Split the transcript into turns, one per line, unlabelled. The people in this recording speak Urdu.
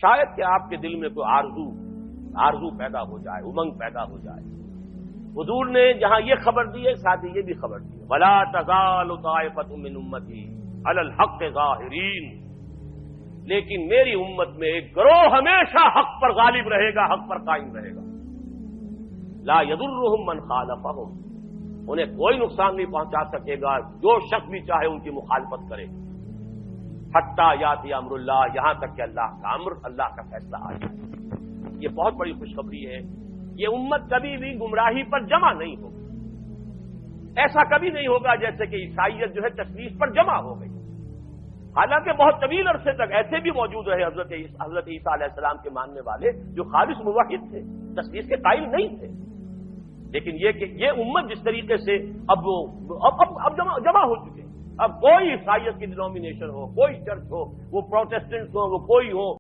شاید کہ آپ کے دل میں کوئی آرزو پیدا ہو جائے، امنگ پیدا ہو جائے۔ حضور نے جہاں یہ خبر دی ہے، ساتھ ہی یہ بھی خبر دی ہے، وَلَا تَزَالُ طَائِفَةٌ مِّنْ أُمَّتِي عَلَى الْحَقِّ ظَاهِرِينَ، لیکن میری امت میں ایک گروہ ہمیشہ حق پر غالب رہے گا، حق پر قائم رہے گا۔ لا يضرهم من خالفهم، انہیں کوئی نقصان نہیں پہنچا سکے گا جو شخص بھی چاہے ان کی مخالفت کرے، حتی یاتی امر اللہ، یہاں تک کہ اللہ کا امر، اللہ کا فیصلہ آ جائے۔ یہ بہت بڑی خوشخبری ہے۔ یہ امت کبھی بھی گمراہی پر جمع نہیں ہوگی۔ ایسا کبھی نہیں ہوگا جیسے کہ عیسائیت جو ہے تشویش پر جمع ہو گئی۔ حالانکہ بہت طویل عرصے تک ایسے بھی موجود رہے حضرت عیسیٰ علیہ السلام کے ماننے والے جو خالص موحد تھے، تشویش کے قائل نہیں تھے، لیکن یہ کہ یہ امت جس طریقے سے اب جمع ہو چکے، اب کوئی عیسائیت کی ڈینومینیشن ہو، کوئی چرچ ہو، وہ پروٹیسٹنٹس ہو، وہ کوئی ہو،